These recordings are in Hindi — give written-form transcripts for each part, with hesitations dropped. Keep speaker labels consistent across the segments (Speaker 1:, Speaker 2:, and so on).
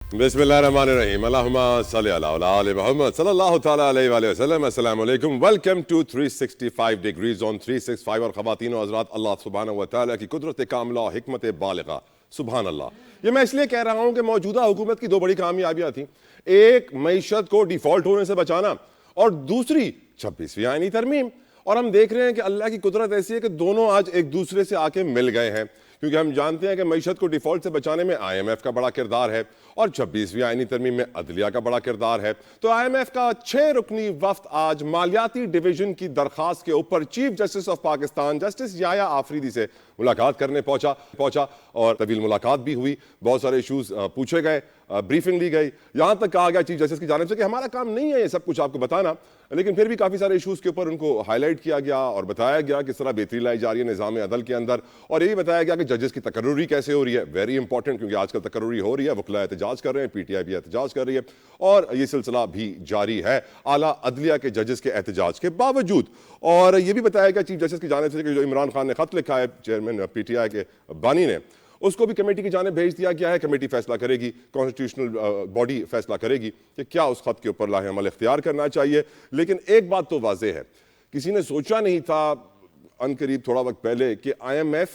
Speaker 1: बिस्मिल्लाहिर्रहमानिर्रहीम अल्लाहुम्मा सल्ली अला आले मुहम्मद सल्लल्लाहु तआला अलैहि वसल्लम। अस्सलाम वालेकुम, वेलकम टू 365 डिग्रीज ऑन 365। और ख़वातीन और हज़रात, अल्लाह सुब्हानहू व तआला की कुदरत कामिला हिकमत बालिगा, सुभान अल्लाह। ये मैं इसलिए कह रहा हूँ कि मौजूदा हुकूमत की दो बड़ी कामयाबियाँ थी। एक, मईशत को डिफ़ॉल्ट होने से बचाना, और दूसरी 26वीं आईनी तरमीम। और हम देख रहे हैं कि अल्लाह की कुदरत ऐसी है कि दोनों आज एक दूसरे से आके मिल गए हैं, क्योंकि हम जानते हैं कि मईशत को डिफॉल्ट से बचाने में IMF का बड़ा किरदार है और 26वीं आईनी तरमीम में अदलिया का बड़ा किरदार है। तो IMF का 6 रुकनी वफ्द आज मालियाती डिवीजन की दरखास्त के ऊपर chief justice of Pakistan justice Yahya Afridi से मुलाकात करने पहुंचा और तवील मुलाकात भी हुई। बहुत सारे इशूज पूछे गए, ब्रीफिंग ली गई। यहां तक कहा गया चीफ जस्टिस की जानिब से कि हमारा काम नहीं है ये सब कुछ आपको बताना, लेकिन फिर भी काफी सारे इशूज के ऊपर उनको हाईलाइट किया गया और बताया गया किस तरह बेहतरी लाई जा रही है निज़ाम अदल के अंदर। और ये भी बताया गया कि जजेस की तकर्रुरी कैसे हो रही है, वेरी इंपॉर्टेंट, क्योंकि आजकल तकर्रुरी हो रही है, वकला एहतजाज कर रहे हैं, PTI भी एहतजाज कर रही है और ये सिलसिला भी जारी है आला अदलिया के जजेस के एहतजाज के बावजूद। और ये भी बताया गया चीफ जस्टिस की जानिब से कि जो इमरान खान ने खत लिखा है चेयरमैन PTI के बानी ने, उसको भी कमेटी की जानिब भेज दिया गया है। कमेटी फैसला करेगी, कॉन्स्टिट्यूशनल बॉडी फैसला करेगी कि क्या उस खत के ऊपर लाहे अमल इख्तियार करना चाहिए। लेकिन एक बात तो वाज़ेह है, किसी ने सोचा नहीं था अनकरीब थोड़ा वक्त पहले कि IMF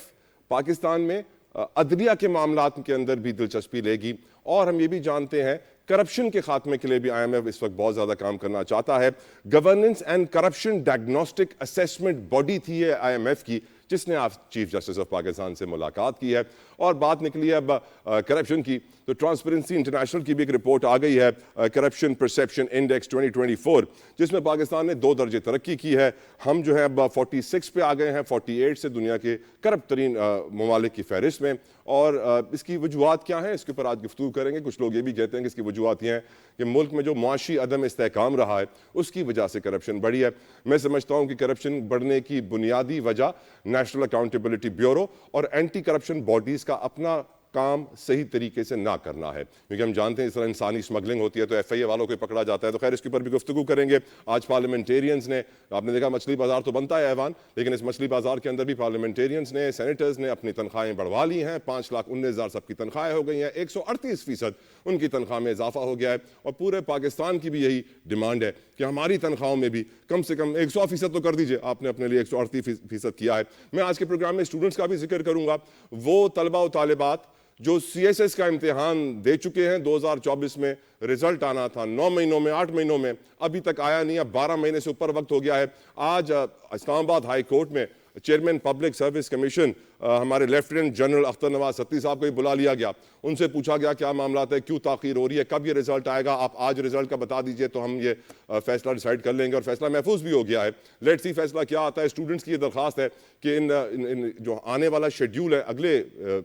Speaker 1: पाकिस्तान में अदलिया के मामलात के अंदर भी दिलचस्पी लेगी। और हम ये भी जानते हैं करप्शन के खात्मे के लिए भी IMF इस वक्त बहुत ज़्यादा काम करना चाहता है। Governance and corruption diagnostic assessment body थी ये IMF की, जिसने आज चीफ जस्टिस ऑफ पाकिस्तान से मुलाकात की है। और बात निकली है अब करप्शन की, तो ट्रांसपेरेंसी इंटरनेशनल की भी एक रिपोर्ट आ गई है, करप्शन परसेप्शन इंडेक्स 2024, जिसमें पाकिस्तान ने 2 दर्जे तरक्की की है। हम जो है अब 46 पे आ गए हैं 48 से दुनिया के करप्ट तरीन ममालिक की फहरिस्त में। और इसकी वजूहत क्या हैं, इसके ऊपर आज गुफ्तगू करेंगे। कुछ लोग ये भी कहते हैं कि इसकी वजूहत ये हैं कि मुल्क में जो मुआशी अदम इस्तेहकाम रहा है उसकी वजह से करप्शन बढ़ी है। मैं समझता हूँ कि करप्शन बढ़ने की बुनियादी वजह नेशनल अकाउंटेबिलिटी ब्यूरो और एंटी करप्शन बॉडीज़ का अपना काम सही तरीके से ना करना है, क्योंकि हम जानते हैं इस तरह इंसानी स्मगलिंग होती है तो FIA वालों को पकड़ा जाता है। तो खैर इसके ऊपर भी गुफ्तगू करेंगे। आज पार्लियामेंटेरियंस ने, आपने देखा मछली बाजार तो बनता है ऐवान, लेकिन इस मछली बाजार के अंदर भी पार्लियामेंटेरियंस ने, सेनेटर्स ने अपनी तनख्वाहें बढ़वा ली हैं। 5,19,000 सबकी तनख्वाहें हो गई हैं, 138% उनकी तनख्वाह में इजाफा हो गया है। और पूरे पाकिस्तान की भी यही डिमांड है कि हमारी तनख्वाहों में भी कम से कम 100% तो कर दीजिए। आपने अपने लिए 138% किया है। मैं आज के प्रोग्राम में स्टूडेंट्स का भी जिक्र करूंगा, वो तलबा और तालिबात जो CSS का इम्तिहान दे चुके हैं। 2024 में रिजल्ट आना था 9 महीनों में, 8 महीनों में, अभी तक आया नहीं। अब 12 महीने से ऊपर वक्त हो गया है। आज इस्लामाबाद हाई कोर्ट में चेयरमैन पब्लिक सर्विस कमीशन हमारे लेफ्टिनेंट जनरल अख्तर नवाज सत्ती साहब को ही बुला लिया गया। उनसे पूछा गया क्या मामला है, क्यों ताखीर हो रही है, कब ये रिजल्ट आएगा, आप आज रिजल्ट का बता दीजिए तो हम ये फैसला डिसाइड कर लेंगे। और फैसला महफूज भी हो गया है। लेट्स सी फैसला क्या आता है। स्टूडेंट्स की ये दरख्वास्त है कि इन जो आने वाला शेड्यूल है अगले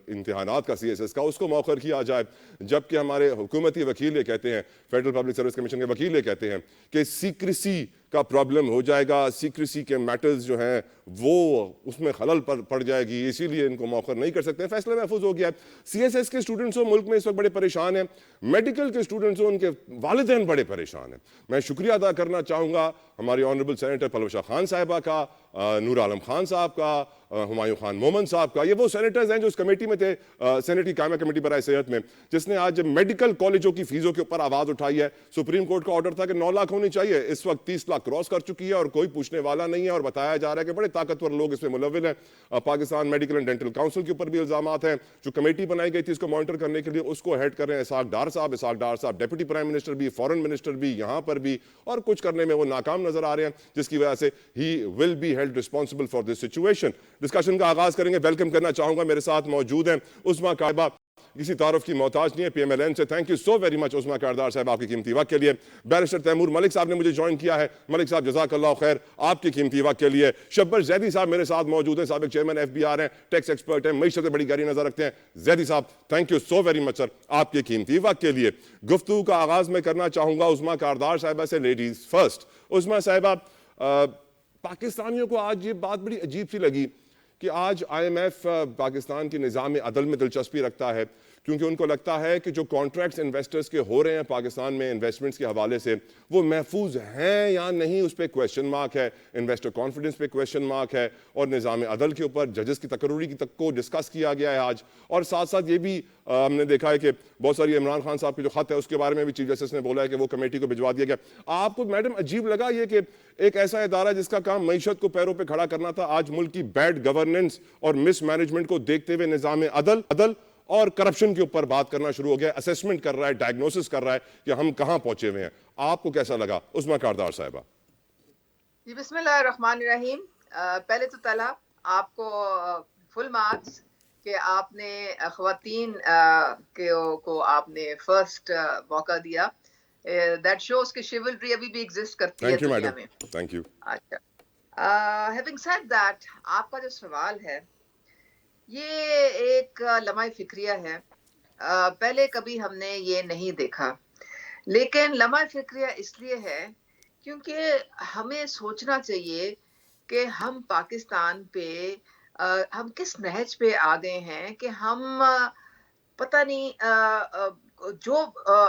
Speaker 1: इम्तिहानात का CSS का, उसको मौखर किया जाए। जबकि हमारे हुकूमती वकील ये कहते हैं, फेडरल पब्लिक सर्विस कमीशन के वकील ये कहते हैं कि सीक्रेसी का प्रॉब्लम हो जाएगा, सीक्रेसी के मैटर्स जो हैं वो उसमें खलल पड़ जाएगी, इसीलिए इनको मौखर नहीं कर सकते। फैसला महफूज हो गया है। CSS के स्टूडेंट्स हो मुल्क में इस वक्त बड़े परेशान हैं, मेडिकल के स्टूडेंट्स हो उनके वालिदैन बड़े परेशान हैं। मैं शुक्रिया अदा करना चाहूँगा हमारी ऑनरेबल सेनेटर पलवशा खान साहिबा का, नूर आलम खान साहब का, हुमायूं खान मोमन साहब का। ये वो सेनेटर्स हैं जो उस कमेटी में थे, सेनेट की कायमा कमेटी बराए सेहत में, जिसने आज मेडिकल कॉलेजों की फीसों के ऊपर आवाज उठाई है। सुप्रीम कोर्ट का ऑर्डर था कि 9 लाख होनी चाहिए, इस वक्त 30 लाख क्रॉस कर चुकी है और कोई पूछने वाला नहीं है। और बताया जा रहा है कि बड़े ताकतवर लोग इसमें मुलव्विल हैं। Pakistan medical and dental council के ऊपर भी इल्जामात हैं। जो कमेटी बनाई गई थी इसको मॉनिटर करने के लिए, उसको हेड कर रहे हैं इसहाक डार साहब, डेप्यूटी प्राइम मिनिस्टर भी, फॉरेन मिनिस्टर भी, यहाँ पर भी, और कुछ करने में वो नाकाम नजर आ रहे हैं, जिसकी वजह से he will be held responsible for this situation. Discussion का आगाज करेंगे। वेलकम करना चाहूंगा, मेरे साथ मौजूद हैं उस्मा कायबा, किसी तारुफ की मोहताज नहीं है, PMLN से। Thank you so very much Usma Kardar sahab आपकी कीमती वक्त के लिए। बैरिस्टर तैमूर मलिक साहब ने मुझे ज्वाइन किया है, मलिक साहब जज़ाकल्लाह खैर आपकी कीमती वक्त के लिए। शब्बर जैदी साहब मेरे साथ मौजूद हैं, साबिक चेयरमैन FBR हैं, टैक्स एक्सपर्ट हैं, मईशत पे बड़ी गहरी नजर रखते हैं। जैदी साहब thank you so very much sir आपकी कीमती वक्त के लिए। गुफ्तगू का आगाज में करना चाहूंगा उस्मा कारदार साहिबा से, लेडीज फर्स्ट। उस्मा साहिबा, पाकिस्तानियों को आज ये बात बड़ी अजीब सी लगी कि आज IMF पाकिस्तान के निज़ाम अदल में दिलचस्पी रखता है, क्योंकि उनको लगता है कि जो कॉन्ट्रैक्ट्स इन्वेस्टर्स के हो रहे हैं पाकिस्तान में इन्वेस्टमेंट्स के हवाले से वो महफूज हैं या नहीं, उस पर क्वेश्चन मार्क है, इन्वेस्टर कॉन्फिडेंस पे क्वेश्चन मार्क है, और निज़ाम अदल के ऊपर जजेस की तकर्री की तक को डिस्कस किया गया है आज। और साथ साथ ये भी हमने देखा है कि बहुत सारी इमरान खान साहब के जो खत है उसके बारे में भी चीफ जस्टिस ने बोला है कि वो कमेटी को भिजवा दिया गया। आपको मैडम अजीब लगा ये कि एक ऐसा इदारा जिसका काम मईशत को पैरों पे खड़ा करना था, आज मुल्क की बैड गवर्नेंस और मिसमैनेजमेंट को देखते हुए निज़ाम अदल और करप्शन के ऊपर बात करना शुरू हो गया, असेसमेंट कर रहा है, डायग्नोसिस कर रहा है कि हम कहां पहुंचे हुए हैं। आपको कैसा लगा उस्मा कारदार साहिबा?
Speaker 2: जी बिस्मिल्लाहिर्रहमानिर्रहीम। पहले तो तला आपको फुल मार्क्स कि आपने ख्वातीन को आपने फर्स्ट मौका दिया। दैट शोज कि शिवल्री अभी भी एग्जिस्ट करती है दुनिया में।
Speaker 1: Thank you.
Speaker 2: अच्छा, हैविंग सेड दैट, आपका जो सवाल है ये एक लम्हा फिक्रिया है। पहले कभी हमने ये नहीं देखा, लेकिन लम्हा फिक्रिया इसलिए है क्योंकि हमें सोचना चाहिए कि हम पाकिस्तान पे हम किस नहज पे आ गए हैं कि हम पता नहीं जो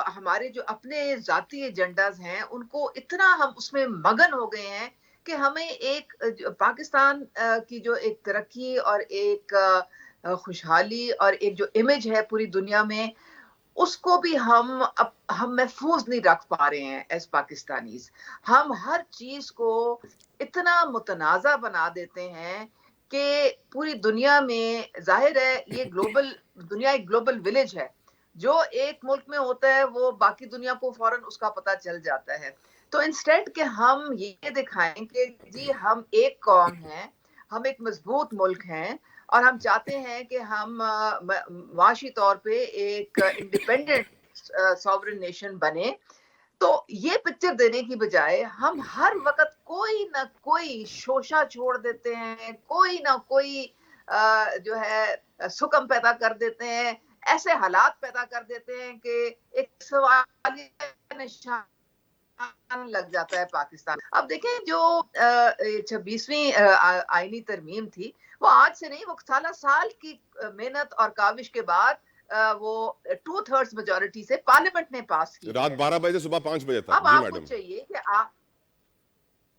Speaker 2: हमारे जो अपने जाती एजेंडाज हैं उनको इतना हम उसमें मगन हो गए हैं कि हमें एक पाकिस्तान की जो एक तरक्की और एक खुशहाली और एक जो इमेज है पूरी दुनिया में, उसको भी हम महफूज नहीं रख पा रहे हैं एज पाकिस्तानीज। हम हर चीज को इतना मुतनाज़ा बना देते हैं कि पूरी दुनिया में जाहिर है ये ग्लोबल दुनिया एक ग्लोबल विलेज है। जो एक मुल्क में होता है वो बाकी दुनिया को फौरन उसका पता चल जाता है। तो इंस्टेड के हम ये दिखाएं कि जी हम एक कौम हैं, हम एक मजबूत मुल्क हैं और हम चाहते हैं कि हम माशी तौर पे एक इंडिपेंडेंट सॉवरेन नेशन बने, तो ये पिक्चर देने की बजाय हम हर वक्त कोई ना कोई शोशा छोड़ देते हैं, कोई ना कोई जो है सुकम पैदा कर देते हैं, ऐसे हालात पैदा कर देते हैं कि एक सवालिया निशान लग जाता है पाकिस्तान। अब देखें जो 26वीं आईनी तरमीम थी वो आज से नहीं, वो साल की मेहनत और काविश के बाद वो 2/3 मेजॉरिटी से पार्लियामेंट ने पास की।
Speaker 1: रात 12 बजे से सुबह 5 बजे तक।
Speaker 2: अब
Speaker 1: जी
Speaker 2: आपको
Speaker 1: मैडम
Speaker 2: चाहिए कि आप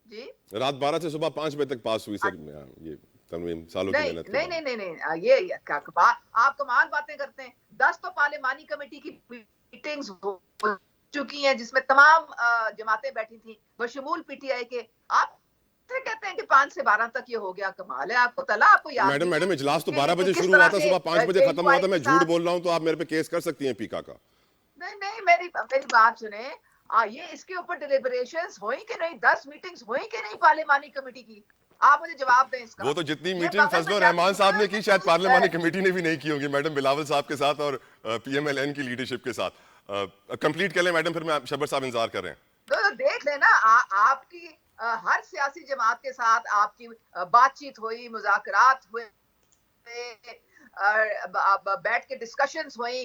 Speaker 2: जी
Speaker 1: रात 12 से सुबह 5 बजे तक पास हुई सर। ये तरमीम सालों की मेहनत के बाद।
Speaker 2: नहीं, ये आप कमाल बातें करते हैं। 10 तो पार्लियामानी कमेटी की मीटिंग्स हो चुकी हैं जिसमें तमाम जमातें बैठी थी बशमूल पीटीआई के। आप कहते हैं कि 5 से 12 तक ये हो गया। कमाल है आपको तला, आपको याद
Speaker 1: मैडम इजलास तो 12 बजे शुरू हुआ था, सुबह 5 बजे खत्म हुआ था। मैं झूठ बोल रहा हूं तो आप मेरे पे केस कर सकती हैं पीका का।
Speaker 2: नहीं, मेरी बात सुने। ये इसके ऊपर डिलिबरेशंस हुई कि नहीं, 10 मीटिंग्स हुई कि नहीं पार्लियामानी कमेटी की? आप मुझे जवाब दें इसका।
Speaker 1: वो तो जितनी मीटिंग फजलुर रहमान साहब ने की शायद पार्लियामानी कमेटी ने भी नहीं की होंगी मैडम, बिलावल साहब के साथ और पीएमएलएन की लीडरशिप के साथ। कंप्लीट कर लें मैडम, फिर मैं शबर साहब इंतजार कर रहे हैं।
Speaker 2: तो देख लेना, आपकी हर सियासी जमात के साथ आपकी बातचीत हुई, मुज़ाकरात हुए, बैठ के डिस्कशंस हुई,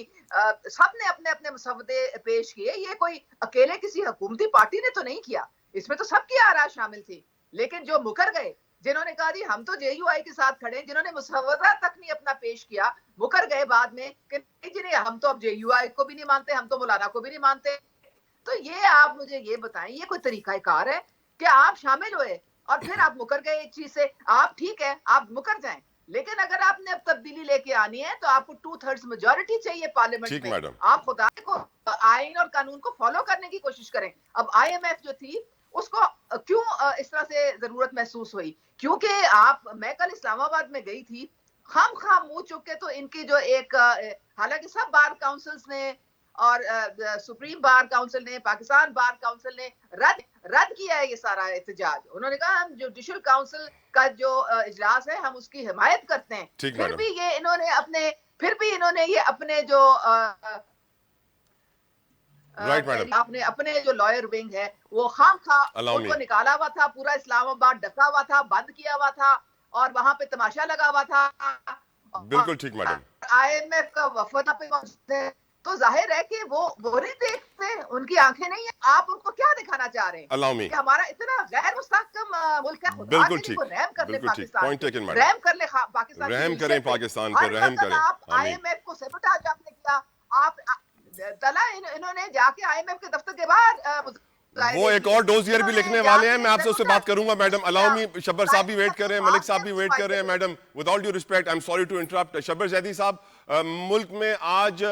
Speaker 2: सबने अपने अपने मसवदे पेश किए। ये कोई अकेले किसी हुकूमती पार्टी ने तो नहीं किया, इसमें तो सबकी आरा शामिल थी। लेकिन जो मुकर गए, जिन्होंने कहा जी हम तो जेयूआई के साथ खड़े हैं, जिन्होंने मुसवदा तक नहीं अपना पेश किया, मुकर गए बाद में कि नहीं जी नहीं, हम तो अब जेयूआई को भी नहीं मानते, हम तो मौलाना को भी नहीं मानते। तो ये आप मुझे ये बताएं, ये कोई तरीकाकार है कि आप शामिल हुए और फिर आप मुकर गए एक चीज से? आप ठीक है, आप मुकर जाएं, लेकिन अगर आपने अब तब्दीली लेके आनी है तो आपको 2/3 मेजॉरिटी चाहिए पार्लियामेंट में।
Speaker 1: मैडम
Speaker 2: आप खुदा को आइन और कानून को फॉलो करने की कोशिश करें। अब आईएमएफ जो थी उसको क्यों इस तरह से जरूरत महसूस हुई? क्योंकि मैं कल इस्लामाबाद में गई थी, खाम मुंह चुप के तो इनकी जो एक हालांकि सब बार काउंसिल्स ने और सुप्रीम बार काउंसिल ने, पाकिस्तान बार काउंसिल ने रद्द किया है ये सारा एहतजाज। उन्होंने कहा हम जुडिशल काउंसिल का जो इजलास है हम उसकी हिमायत करते हैं। फिर भी इन्होंने ये अपने जो आपने अपने जो लॉयर विंग है वो उनको निकाला हुआ था, पूरा इस्लामाबाद ढका हुआ था, बंद किया हुआ था और वहां पे तमाशा लगा हुआ था।
Speaker 1: बिल्कुल ठीक मैडम।
Speaker 2: आईएमएफ का वफद पे पहुंचते तो जाहिर है कि वो नहीं देखते, उनकी आंखें नहीं है। आप उनको क्या दिखाना चाह रहे हैं कि हमारा इतना गैर मुस्तहकम मुल्क है?
Speaker 1: बिल्कुल ठीक,
Speaker 2: रहम कर ले पाकिस्तान,
Speaker 1: पॉइंट टेकन मैडम,
Speaker 2: रहम कर ले पाकिस्तान,
Speaker 1: रहम करें पाकिस्तान पर, रहम करें।
Speaker 2: आप आईएमएफ को सबूत आपने किया, तला इन्होंने जाके आईएमएफ के दफ्तर के बाहर
Speaker 1: वो एक और डोजियर भी लिखने वाले हैं, मैं आपसे उससे बात करूंगा मैडम। अलाउ मी, शब्बर साहब भी वेट कर रहे हैं, मलिक साहब भी वेट कर रहे हैं। Madam, with all due respect, I am sorry to interrupt. Shabbar Zaidi Sahab, मुल्क में आज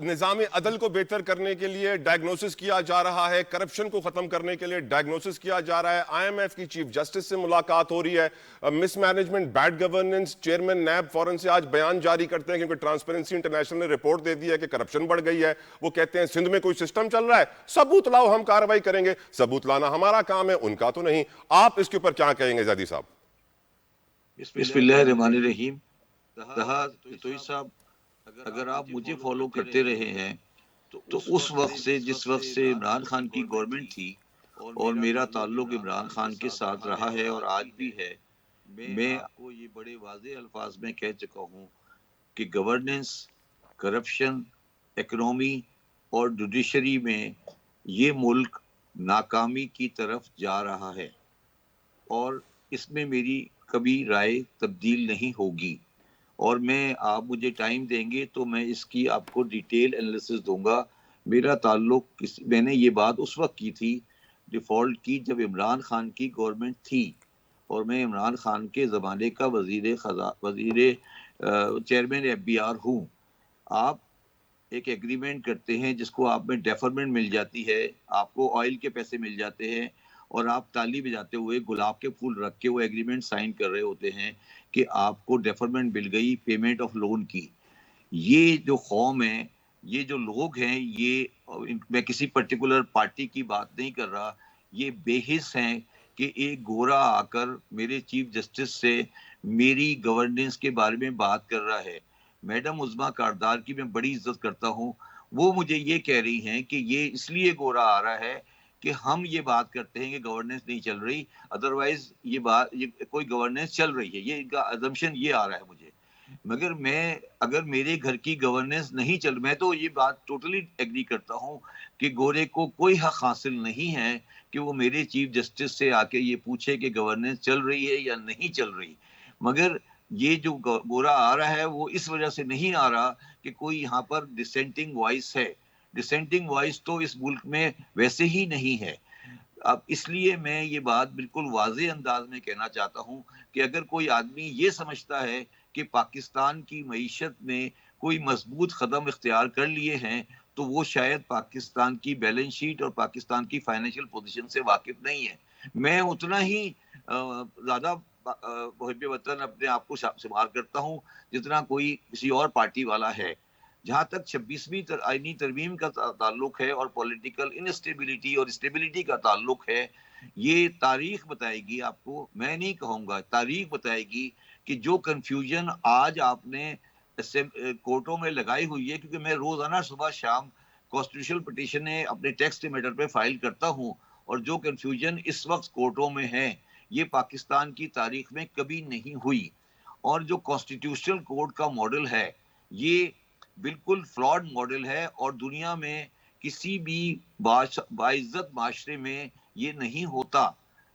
Speaker 1: निज़ाम अदल को बेहतर करने के लिए डायग्नोसिस किया जा रहा है, करप्शन को खत्म करने के लिए डायग्नोसिस किया जा रहा है, आईएमएफ की चीफ जस्टिस से मुलाकात हो रही है, मिसमैनेजमेंट, बैड गवर्नेंस, चेयरमैन नैब फौरन से आज बयान जारी करते हैं क्योंकि ट्रांसपेरेंसी इंटरनेशनल ने रिपोर्ट दे दी है कि करप्शन बढ़ गई है। वो कहते हैं सिंध में कोई सिस्टम चल रहा है, सबूत लाओ, हम कार्रवाई करेंगे। सबूत लाना हमारा काम है, उनका तो नहीं। आप इसके ऊपर क्या कहेंगे जैदी साहब?
Speaker 3: बिस्मिल्लाहिर्रहमानिर्रहीम। साहब, अगर आप मुझे फॉलो करते रहे हैं तो उस वक्त से, जिस वक्त से इमरान खान की गवर्नमेंट थी और मेरा ताल्लुक इमरान खान के साथ रहा है और आज भी है, मैं आपको ये बड़े वाज़ेह अल्फाज में कह चुका हूँ कि गवर्नेंस, करप्शन, इकोनॉमी और जुडिशरी में ये मुल्क नाकामी की तरफ जा रहा है और इसमें मेरी कभी राय तब्दील नहीं होगी। और मैं, आप मुझे टाइम देंगे तो मैं इसकी आपको डिटेल एनालिसिस दूंगा। मेरा ताल्लुक, मैंने ये बात उस वक्त की थी, डिफ़ॉल्ट की, जब इमरान खान की गवर्नमेंट थी और मैं इमरान खान के ज़माने का चेयरमैन एफबीआर हूँ। आप एक एग्रीमेंट करते हैं जिसको आप में डेफरमेंट मिल जाती है, आपको ऑयल के पैसे मिल जाते हैं और आप ताली बजाते हुए गुलाब के फूल रख के वो एग्रीमेंट साइन कर रहे होते हैं कि आपको डेफरमेंट मिल गई पेमेंट ऑफ लोन की। ये जो कौम है, ये जो लोग हैं, ये, मैं किसी पर्टिकुलर पार्टी की बात नहीं कर रहा, ये बेहिस हैं कि एक गोरा आकर मेरे चीफ जस्टिस से मेरी गवर्नेंस के बारे में बात कर रहा है। मैडम उज़्मा कारदार की मैं बड़ी इज्जत करता हूँ, वो मुझे ये कह रही हैं कि ये इसलिए गोरा आ रहा है कि हम ये बात करते हैं कि गवर्नेंस नहीं चल रही, अदरवाइज ये कोई गवर्नेंस चल रही है, ये इनका अजम्पशन ये आ रहा है मुझे। मगर मैं, अगर मेरे घर की गवर्नेंस नहीं चल, मैं तो ये बात टोटली एग्री करता हूँ कि गोरे को कोई हक हासिल नहीं है कि वो मेरे चीफ जस्टिस से आके ये पूछे कि गवर्नेंस चल रही है या नहीं चल रही। मगर ये जो गोरा आ रहा है वो इस वजह से नहीं आ रहा कि कोई यहाँ पर डिसेंटिंग वॉइस है। डिसेंटिंग वॉइस तो इस मुल्क में वैसे ही नहीं है। अब इसलिए मैं ये बात बिल्कुल वाज़ेह अंदाज में कहना चाहता हूँ कि अगर कोई आदमी ये समझता है कि पाकिस्तान की मईशत में कोई मजबूत कदम इख्तियार कर लिए हैं तो वो शायद पाकिस्तान की बैलेंस शीट और पाकिस्तान की फाइनेंशियल पोजीशन से वाकिफ नहीं है। मैं उतना ही ज़्यादा मुहिब वतन अपने आप को शुमार करता हूँ जितना कोई किसी और पार्टी वाला है। जहाँ तक 26वीं आईनी तरमीम का ताल्लुक है और पॉलिटिकल इनस्टेबिलिटी और स्टेबिलिटी का ताल्लुक है, ये तारीख बताएगी आपको, मैं नहीं कहूँगा, तारीख बताएगी कि जो कंफ्यूजन आज आपने कोर्टों में लगाई हुई है, क्योंकि मैं रोजाना सुबह शाम कॉन्स्टिट्यूशनल पिटीशन अपने टेक्स्ट मैटर पे फाइल करता हूँ, और जो कंफ्यूजन इस वक्त कोर्टों में है ये पाकिस्तान की तारीख में कभी नहीं हुई। और जो कॉन्स्टिट्यूशनल कोर्ट का मॉडल है ये बिल्कुल फ्लॉड मॉडल है और दुनिया में किसी भी बाइज्जत माशरे में ये नहीं होता।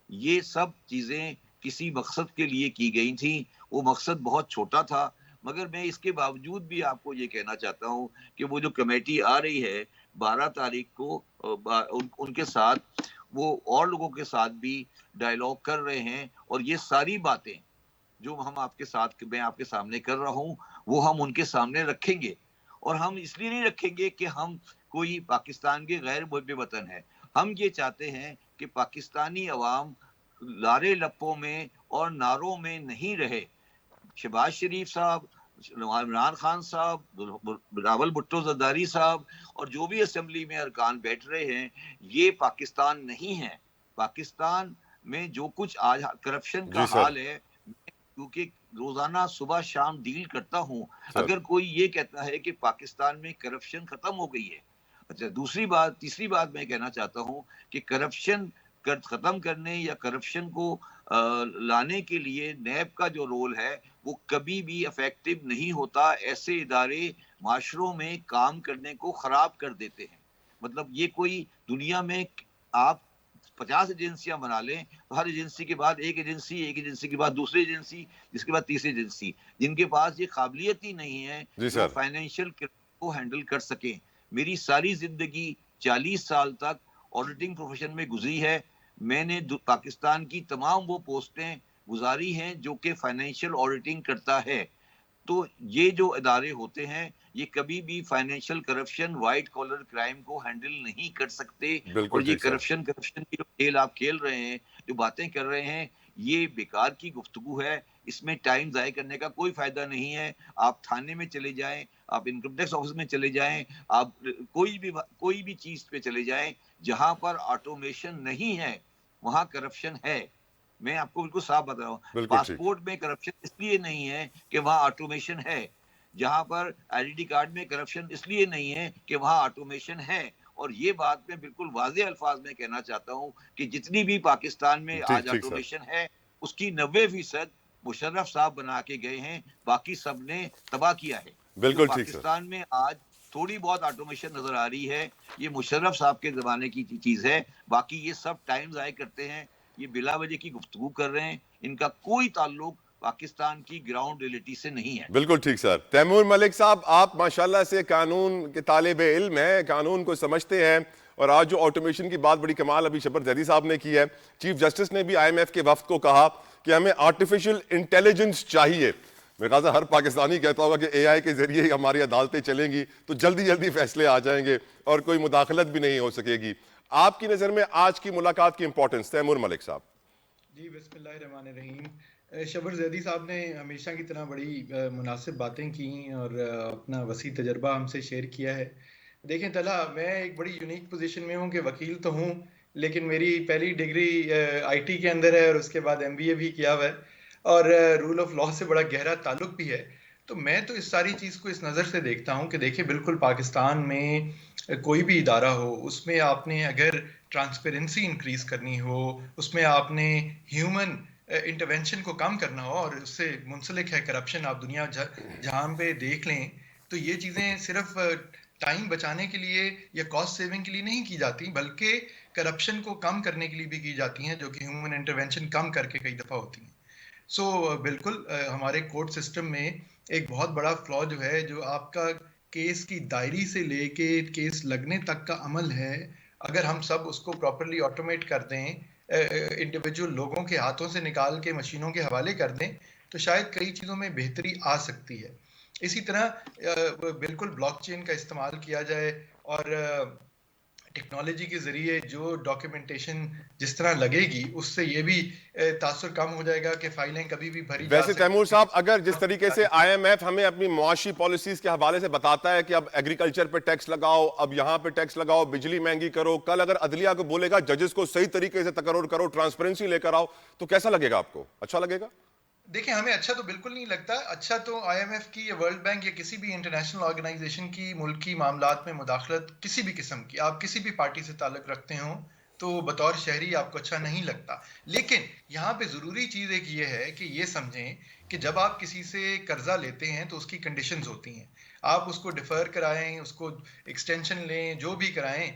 Speaker 3: ये सब चीजें किसी मकसद के लिए की गई थी, वो मकसद बहुत छोटा था। मगर मैं इसके बावजूद भी आपको ये कहना चाहता हूँ कि वो जो कमेटी आ रही है 12 तारीख को, उनके साथ वो और लोगों के साथ भी डायलॉग कर रहे हैं, और ये सारी बातें जो हम आपके साथ, मैं आपके सामने कर रहा हूँ, वो हम उनके सामने रखेंगे। और हम इसलिए नहीं रखेंगे कि हम कोई पाकिस्तान के गैर मुहिब वतन है। हम ये चाहते हैं कि पाकिस्तानी अवाम लारे लप्पों में और नारों में नहीं रहे। शहबाज शरीफ साहब, इमरान खान साहब, बिलावल भुट्टो जरदारी साहब और जो भी असेंबली में अरकान बैठ रहे हैं, ये पाकिस्तान नहीं है। पाकिस्तान में जो कुछ आज करप्शन का हाल है, क्योंकि रोजाना सुबह शाम डील करता हूं, अगर कोई ये कहता है कि पाकिस्तान में करप्शन खत्म हो गई है। अच्छा, तीसरी बात मैं कहना चाहता हूं कि करप्शन खत्म करने या करप्शन को लाने के लिए नैब का जो रोल है वो कभी भी इफेक्टिव नहीं होता। ऐसे इदारे माशरों में काम करने को खराब कर देते हैं। मतलब ये कोई, दुनिया में आप 50 एजेंसियां बना लें तो हर एजेंसी के बाद एक एजेंसी के बाद दूसरी एजेंसी, जिसके बाद तीसरी एजेंसी, जिनके पास ये काबिलियत ही नहीं है जो फाइनेंशियल को हैंडल कर सके। मेरी सारी जिंदगी 40 साल तक ऑडिटिंग प्रोफेशन में गुजरी है। मैंने पाकिस्तान की तमाम वो पोस्टें गुजारी हैं जो कि फाइनेंशियल ऑडिटिंग करता है। तो ये जो इदारे होते हैं ये कभी भी financial corruption, white collar crime को हैंडल नहीं कर सकते।
Speaker 1: बिल्कुल
Speaker 3: और ये
Speaker 1: ठीक सर।
Speaker 3: करप्शन की जो खेल आप खेल रहे हैं, जो बातें कर रहे हैं, ये बेकार की गुफ्तगू है। इसमें टाइम ज़ाय करने का कोई फायदा नहीं है। आप थाने में चले जाएं, आप इनकम टैक्स ऑफिस में चले जाएं, आप कोई भी चीज पे चले जाएं, जहां पर ऑटोमेशन नहीं है वहां करप्शन है। मैं आपको बिल्कुल साफ बता रहा हूँ।
Speaker 1: बिल्कुल ठीक।
Speaker 3: पासपोर्ट में करप्शन इसलिए नहीं है कि वहां ऑटोमेशन है। जहां पर आईडेंटिटी कार्ड में करप्शन इसलिए नहीं है कि वहां ऑटोमेशन है। और ये बात मैं बिल्कुल वाज़े अल्फाज में कहना चाहता हूँ कि जितनी भी पाकिस्तान में
Speaker 1: ठीक
Speaker 3: आज
Speaker 1: ठीक सर।
Speaker 3: ऑटोमेशन है उसकी 90% मुशर्रफ साहब बना के गए हैं, बाकी सब ने तबाह किया है।
Speaker 1: बिल्कुल
Speaker 3: जो
Speaker 1: ठीक सर।
Speaker 3: पाकिस्तान में आज थोड़ी बहुत ऑटोमेशन नजर आ रही है, ये मुशर्रफ साहब के जमाने की चीज है। बाकी ये सब टाइम ज़ाय करते हैं, ये बिला वजह की गुफ्तगू कर रहे हैं। इनका कोई ताल्लुक पाकिस्तान की ग्राउंड रियलिटी से नहीं है।
Speaker 1: बिल्कुल ठीक सर। तैमूर मलिक साहब, आप माशाल्लाह से कानून के तालिबे इल्म हैं, कानून को समझते हैं, और आज जो ऑटोमेशन की बात बड़ी कमाल अभी शबर जैदी साहब ने की है। चीफ जस्टिस ने भी IMF के वफ्द को कहा कि हमें आर्टिफिशियल इंटेलिजेंस चाहिए। मेरे ख्याल से हर पाकिस्तानी कहता होगा कि AI के जरिए हमारी अदालतें चलेंगी तो जल्दी जल्दी फैसले आ जाएंगे और कोई मुदाखलत भी नहीं हो सकेगी। आपकी नज़र में आज की मुलाकात की इंपॉर्टेंस, तैमूर मलिक साहब।
Speaker 4: जी बिस्मिल्लाहिर्रहमानिर्रहीम। शबर जैदी साहब ने हमेशा की तरह बड़ी मुनासिब बातें की और अपना वसी तजर्बा हमसे शेयर किया है। देखें तला, मैं एक बड़ी यूनिक पोजीशन में हूँ कि वकील तो हूँ, लेकिन मेरी पहली डिग्री IT के अंदर है और उसके बाद MBA भी किया हुआ है और रूल ऑफ लॉ से बड़ा गहरा ताल्लुक भी है। तो मैं तो इस सारी चीज़ को इस नज़र से देखता हूँ कि देखिए बिल्कुल पाकिस्तान में कोई भी इदारा हो, उसमें आपने अगर ट्रांसपेरेंसी इंक्रीज करनी हो, उसमें आपने ह्यूमन इंटरवेंशन को कम करना हो, और उससे मुंसलिक है करप्शन, आप दुनिया जहां पे देख लें तो ये चीज़ें सिर्फ टाइम बचाने के लिए या कॉस्ट सेविंग के लिए नहीं की जाती, बल्कि करप्शन को कम करने के लिए भी की जाती हैं, जो कि ह्यूमन इंटरवेंशन कम करके कई दफ़ा होती हैं। सो बिल्कुल हमारे कोर्ट सिस्टम में एक बहुत बड़ा फ्लॉ जो है, जो आपका केस की दायरी से लेके केस लगने तक का अमल है, अगर हम सब उसको प्रॉपरली ऑटोमेट कर दें, इंडिविजुअल लोगों के हाथों से निकाल के मशीनों के हवाले कर दें, तो शायद कई चीज़ों में बेहतरी आ सकती है। इसी तरह बिल्कुल ब्लॉकचेन का इस्तेमाल किया जाए और टेक्नोलॉजी के जरिए जो डॉक्यूमेंटेशन जिस तरह लगेगी, उससे ये भी तासुर कम हो जाएगा कि फाइलें कभी भी भरी जा
Speaker 1: वैसे तैमूर साहब, अगर जिस तरीके से IMF हमें अपनी मुआशी पॉलिसीज के हवाले से बताता है कि अब एग्रीकल्चर पे टैक्स लगाओ, अब यहाँ पे टैक्स लगाओ, बिजली महंगी करो, कल अगर अदलिया को बोलेगा जजेस को सही तरीके से तकर्रुर करो, ट्रांसपेरेंसी लेकर आओ, तो कैसा लगेगा आपको? अच्छा लगेगा?
Speaker 4: देखिए, हमें अच्छा तो बिल्कुल नहीं लगता। अच्छा तो IMF की या वर्ल्ड बैंक या किसी भी इंटरनेशनल ऑर्गेनाइजेशन की मुल्की मामलात में मुदाखलत किसी भी किस्म की, आप किसी भी पार्टी से ताल्लुक रखते हो, तो बतौर शहरी आपको अच्छा नहीं लगता। लेकिन यहाँ पे ज़रूरी चीज़ एक ये है कि ये समझें कि जब आप किसी से कर्जा लेते हैं तो उसकी कंडीशंस होती हैं। आप उसको डिफ़र कराएं, उसको एक्सटेंशन लें, जो भी कराएं,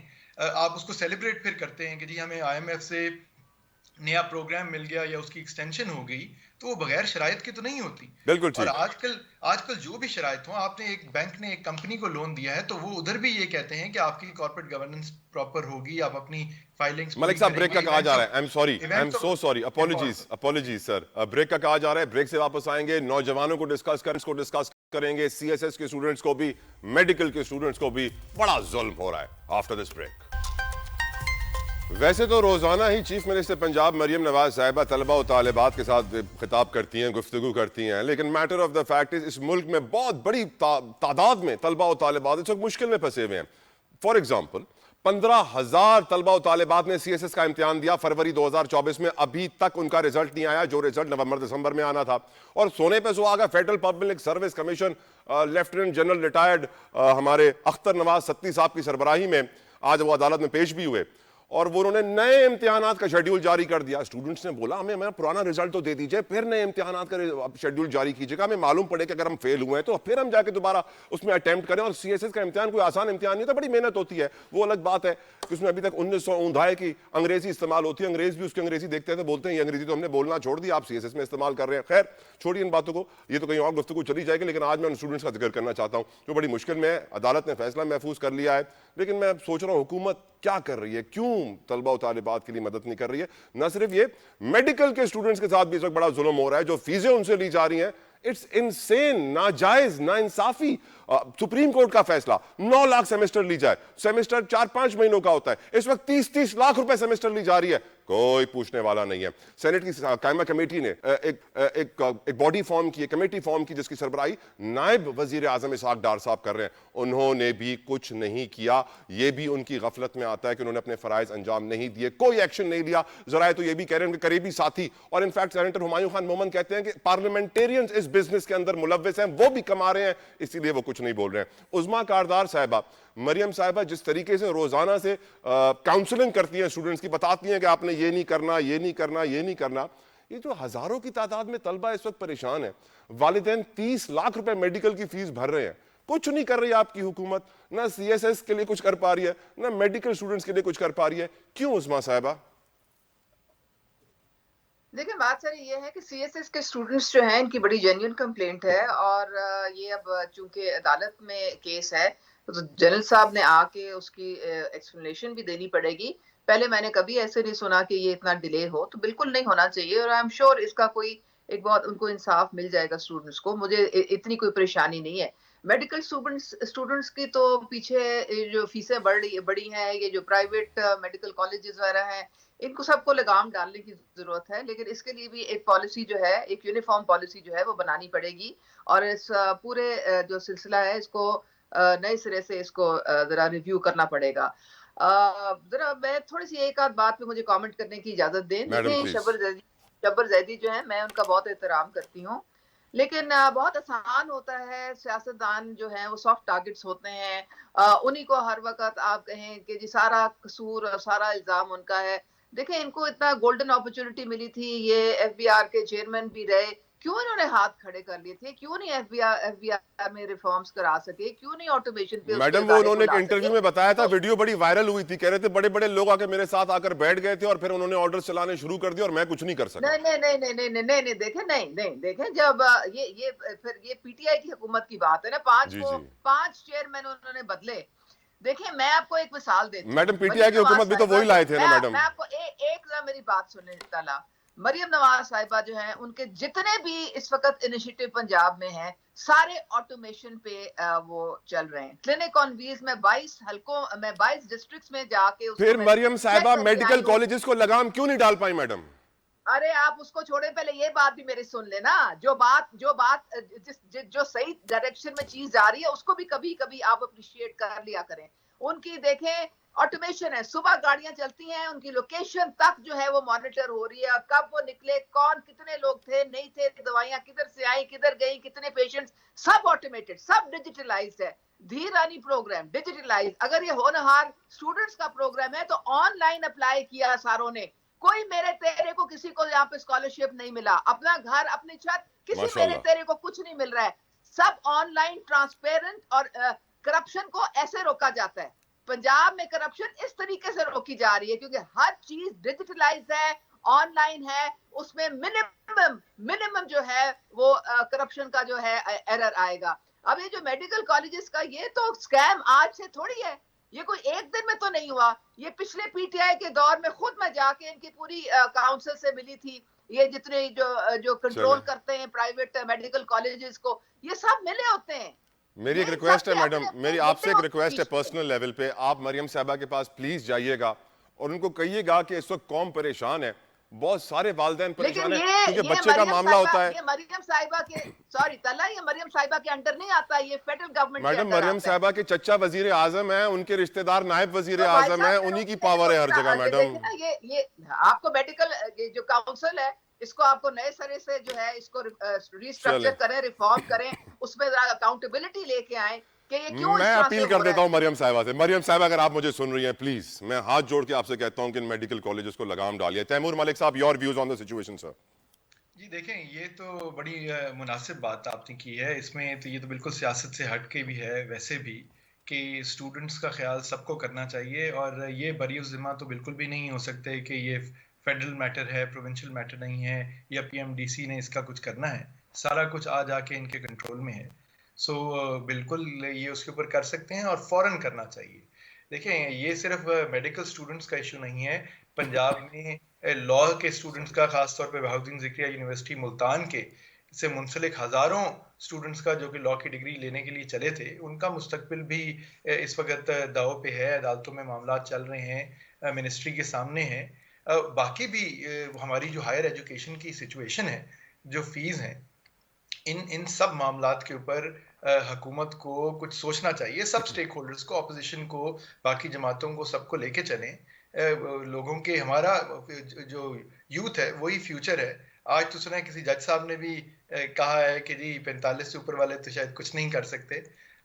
Speaker 4: आप उसको सेलिब्रेट फिर करते हैं कि जी हमें IMF से नया प्रोग्राम मिल गया या उसकी एक्सटेंशन हो गई, तो वो बगैर शराइत की तो नहीं होती।
Speaker 1: बिल्कुल
Speaker 4: और
Speaker 1: ठीक।
Speaker 4: आजकल जो भी शराइत हो, आपने एक बैंक ने एक कंपनी को लोन दिया है, तो वो उधर भी ये कहते हैं कि आपकी कॉर्पोरेट गवर्नेंस प्रॉपर होगी, आप अपनी फाइलिंग्स
Speaker 1: मलिक साहब, ब्रेक का कहा जा रहा है। I am so sorry, apologies sir. Break का कहा जा रहा है, ब्रेक से वापस आएंगे, नौजवानों को डिस्कस करेंगे, CSS के स्टूडेंट्स को भी, मेडिकल के स्टूडेंट्स को भी बड़ा जुल्म हो रहा है। After this break. वैसे तो रोजाना ही चीफ मिनिस्टर पंजाब मरियम नवाज साहिबा तलबा और तालिबात के साथ खिताब करती हैं, गुफ्तगू करती हैं, लेकिन matter of the fact is इस मुल्क में बहुत बड़ी तादाद में तलबा और तालिबात इस वक्त मुश्किल में फंसे हुए हैं। फॉर एग्जाम्पल, 15,000 तलबा और तालिबात ने CSS का इम्तिहान दिया फरवरी 2024 में, अभी तक उनका रिजल्ट नहीं आया, जो रिजल्ट नवंबर दिसंबर में आना था। और सोने पे सुहागा, federal public service commission lieutenant general retired हमारे अख्तर नवाज सत्ती साहब की सरबराही में आज वो अदालत में पेश भी हुए और वो उन्होंने नए इम्तिहानात का शेड्यूल जारी कर दिया। स्टूडेंट्स ने बोला हमें हमारा पुराना रिजल्ट तो दे दीजिए, फिर नए इम्तिहानात का शेड्यूल जारी कीजिएगा, हमें मालूम पड़े कि अगर हम फेल हुए हैं तो फिर हम जाके दोबारा उसमें अटेम्प्ट करें। और सीएसएस का इम्तिहान कोई आसान इम्तिहान नहीं था, बड़ी मेहनत होती है, वो अलग बात है कि उसमें अभी तक 1959 की अंग्रेजी इस्तेमाल होती है। अंग्रेज भी उसकी अंग्रेजी देखते हैं तो बोलते हैं ये अंग्रेजी तो हमने बोलना छोड़ दी, आप सीएसएस में इस्तेमाल कर रहे हैं। खैर छोड़िए इन बातों को, ये तो कहीं और गुफ्तगू चली जाएगी, लेकिन आज मैं उन स्टूडेंट्स का जिक्र करना चाहता हूं जो बड़ी मुश्किल में है। अदालत ने फैसला महफूज कर लिया है, लेकिन मैं सोच रहा हूं हुकूमत क्या कर रही है, क्यों तलबा और तालिबात के लिए मदद नहीं कर रही है। न सिर्फ ये, मेडिकल के स्टूडेंट्स के साथ भी इस वक्त बड़ा जुल्म हो रहा है, जो फीसें उनसे ली जा रही हैं, इट्स इनसेन, नाजायज, नाइंसाफी। सुप्रीम कोर्ट का फैसला 9 लाख सेमेस्टर ली जाए, सेमेस्टर 4-5 महीनों का होता है, इस वक्त 30-30 लाख रुपए सेमेस्टर ली जा रही है, कोई पूछने वाला नहीं है। सेनेट की कायमा कमेटी ने एक बॉडी फॉर्म की, कमेटी फॉर्म की, जिसकी सरबराही नायब वजीर आजम इसहाक डार साहब कर रहे हैं। उन्होंने भी कुछ नहीं किया, यह भी उनकी गफलत में आता है कि उन्होंने अपने फराइज अंजाम नहीं दिए, कोई एक्शन नहीं लिया। जरा तो यह भी कह रहे हैं उनके करीबी साथी, और इनफैक्ट सेनेटर हुमायूं खान मोमन कहते हैं कि पार्लियामेंटेरियंस इस बिजनेस के अंदर मुलव्वस हैं, वो भी कमा रहे हैं, इसीलिए वो कुछ नहीं बोल रहे हैं। उज़मा कारदार साहिबा, मरियम साहिबा जिस तरीके से रोजाना से काउंसलिंग करती हैं स्टूडेंट्स की, बताती हैं कि आपने ये नहीं करना, ये नहीं करना, ये नहीं करना। ये जो हजारों की तादाद में तलबा इस वक्त परेशान है, वालिदैन 30 लाख रुपए मेडिकल की फीस भर रहे हैं, कुछ नहीं कर रही आपकी हुकूमत, ना सीएसएस के लिए कुछ कर पा रही है, ना मेडिकल स्टूडेंट्स के लिए कुछ कर पा रही है। क्यों उज़मा साहिबा?
Speaker 2: देखिए, बात सारी ये है कि सीएसएस के स्टूडेंट्स जो हैं, इनकी बड़ी जेन्युइन कंप्लेंट है, और ये अब चूंकि अदालत में केस है तो जनरल साहब ने आके उसकी एक्सप्लेनेशन भी देनी पड़ेगी। पहले मैंने कभी ऐसे नहीं सुना कि ये इतना डिले हो, तो बिल्कुल नहीं होना चाहिए, और आई एम श्योर इसका कोई एक बहुत उनको इंसाफ मिल जाएगा स्टूडेंट्स को। मुझे इतनी कोई परेशानी नहीं है। मेडिकल स्टूडेंट्स की तो पीछे जो फीसें बड़ी हैं, ये जो प्राइवेट मेडिकल कॉलेजेस वगैरह हैं, इनको सबको लगाम डालने की जरूरत है, लेकिन इसके लिए भी एक पॉलिसी जो है, एक यूनिफॉर्म पॉलिसी जो है वो बनानी पड़ेगी, और इस पूरे जो सिलसिला है इसको नए सिरे से इसको जरा रिव्यू करना पड़ेगा। जरा मैं थोड़ी सी एक आध बात पे मुझे कमेंट करने की इजाजत दें। देखें, शब्बर जैदी जो है, मैं उनका बहुत एहतराम करती हूँ, लेकिन बहुत आसान होता है, सियासतदान जो है वो सॉफ्ट टारगेट्स होते हैं, उन्हीं को हर वक्त आप कहें कि जी सारा कसूर और सारा इल्जाम उनका है। देखें, इनको इतना गोल्डन अपॉर्चुनिटी मिली थी, ये एफबीआर के चेयरमैन भी रहे, क्यों इन्होंने हाथ खड़े कर लिए थे? क्यों नहीं एफबीआर में रिफॉर्म्स करा सके? क्यों नहीं ऑटोमेशन पे?
Speaker 1: मैडम, वो उन्होंने एक इंटरव्यू में बताया था, वीडियो बड़ी वायरल हुई थी, कह रहे थे बड़े बड़े लोग आके मेरे साथ आकर बैठ गए थे और फिर उन्होंने ऑर्डर चलाने शुरू कर दिए और मैं कुछ नहीं कर सका।
Speaker 2: नहीं, देखें, जब ये फिर ये पीटीआई की हुकूमत की बात है ना, 5 चेयरमैन उन्होंने बदले। देखिए, मैं आपको एक मिसाल देती हूँ।
Speaker 1: मैडम, पीटीआई की हुकूमत भी तो वही लाए थे ना मैडम।
Speaker 2: मैं आपको एक मेरी बात सुनने तला। मरियम नवाज साहिबा जो है, उनके जितने भी इस वक्त इनिशिएटिव पंजाब में हैं, सारे ऑटोमेशन पे वो चल रहे हैं। क्लिनिक ऑन व्हील्स में 22 हलकों में 22 डिस्ट्रिक्ट्स में जाके
Speaker 1: फिर मरियम साहिबा मेडिकल कॉलेजेस को लगाम क्यों नहीं डाल पाई मैडम?
Speaker 2: अरे आप उसको छोड़े, पहले ये बात भी मेरी सुन लेना। जो सही डायरेक्शन में चीज जा रही है उसको भी कभी कभी आप अप्रिशिएट कर लिया करें। उनकी देखें, ऑटोमेशन है, सुबह गाड़ियां चलती हैं, उनकी लोकेशन तक जो है वो मॉनिटर हो रही है, कब वो निकले, कौन कितने लोग थे, नहीं थे, दवाइयां किधर से आई, किधर गई, कितने पेशेंट्स, सब ऑटोमेटेड, सब डिजिटलाइज्ड है। धीरानी प्रोग्राम डिजिटलाइज। अगर ये होनहार स्टूडेंट्स का प्रोग्राम है तो ऑनलाइन अप्लाई किया सारों ने। कोई मेरे तेरे को किसी को यहाँ पे स्कॉलरशिप नहीं मिला, अपना घर अपनी छत, किसी मेरे तेरे को कुछ नहीं मिल रहा है, सब ऑनलाइन ट्रांसपेरेंट। और करप्शन को ऐसे रोका जाता है। पंजाब में करप्शन इस तरीके से रोकी जा रही है क्योंकि हर चीज डिजिटलाइज है, ऑनलाइन है, उसमें मिनिमम जो है वो करप्शन का जो है एरर आएगा। अब ये जो मेडिकल कॉलेजेस का ये तो स्कैम आज से थोड़ी है, ये कोई एक दिन में तो नहीं हुआ। ये पिछले पीटीआई के दौर में खुद मैं जाके इनकी पूरी काउंसिल से मिली थी, ये जितने जो कंट्रोल करते हैं प्राइवेट मेडिकल कॉलेजेस को, ये सब मिले होते हैं।
Speaker 1: मेरी एक रिक्वेस्ट है मैडम, मेरी आपसे एक रिक्वेस्ट है पर्सनल लेवल पे, आप मरियम साहिबा के पास प्लीज जाइएगा और उनको कहिएगा कि इस वक्त कौम परेशान है, बहुत सारे वालिदैन परेशान है क्योंकि बच्चे का मामला होता है।
Speaker 2: ये मरियम साहिबा के ये मरियम साहिबा के अंडर नहीं आता, ये फेडरल गवर्नमेंट के अंडर
Speaker 1: मैडम, मरियम साहिबा के चचा वजीर आजम है, उनके रिश्तेदार नायब वजीर आजम है, उन्हीं की पावर है हर जगह मैडम।
Speaker 2: ये आपको मेडिकल जो काउंसिल है, इसको आपको नए सिरे से जो है इसको रिस्ट्रक्चर करें, रिफॉर्म करें, उसमें अकाउंटेबिलिटी लेके आए। कि ये क्यों इस
Speaker 1: मैं
Speaker 2: तरह
Speaker 1: अपील
Speaker 2: से
Speaker 1: कर
Speaker 2: हो रहा
Speaker 1: देता
Speaker 2: है।
Speaker 1: हूं मरियम साहिबा से। मरियम साहिबा, अगर आप मुझे सुन रही हैं, प्लीज मैं हाथ जोड़ के आपसे कहता हूं कि इन मेडिकल कॉलेजेस को लगाम डालिए। Taimur Malik sahab, your views on the situation sir.
Speaker 4: जी देखें, ये तो बड़ी मुनासिब बात आपने की है। इसमें तो ये तो बिल्कुल सियासत से हट के भी है वैसे भी, कि स्टूडेंट्स का ख्याल सबको करना चाहिए, और ये बरी ज़िम्मा तो बिल्कुल भी नहीं हो सकते कि ये फेडरल मैटर है, प्रोविंशियल मैटर नहीं है, या पीएमडीसी ने इसका कुछ करना है। सारा कुछ आ जाके इनके कंट्रोल में है। सो बिल्कुल ये उसके ऊपर कर सकते हैं, और फौरन करना चाहिए। देखें, ये सिर्फ मेडिकल स्टूडेंट्स का इशू नहीं है। पंजाब में लॉ के स्टूडेंट्स का, खासतौर पे बहाउद्दीन ज़िक्रिया यूनिवर्सिटी मुल्तान के से मुंसलिक हज़ारों स्टूडेंट्स का, जो कि लॉ की डिग्री लेने के लिए चले थे, उनका मुस्तकबिल भी इस वक्त दाव पे है। अदालतों में मामला चल रहे हैं, मिनिस्ट्री के सामने है। बाकी भी हमारी जो हायर एजुकेशन की सिचुएशन है, जो फीस हैं, इन इन सब मामलात के ऊपर हुकूमत को कुछ सोचना चाहिए। सब स्टेक होल्डर्स को, अपोजिशन को, बाकी जमातों को, सबको लेके चलें। लोगों के, हमारा जो यूथ है वही फ्यूचर है। आज तो सुना है किसी जज साहब ने भी कहा है कि जी 45 से ऊपर वाले तो शायद कुछ नहीं कर सकते,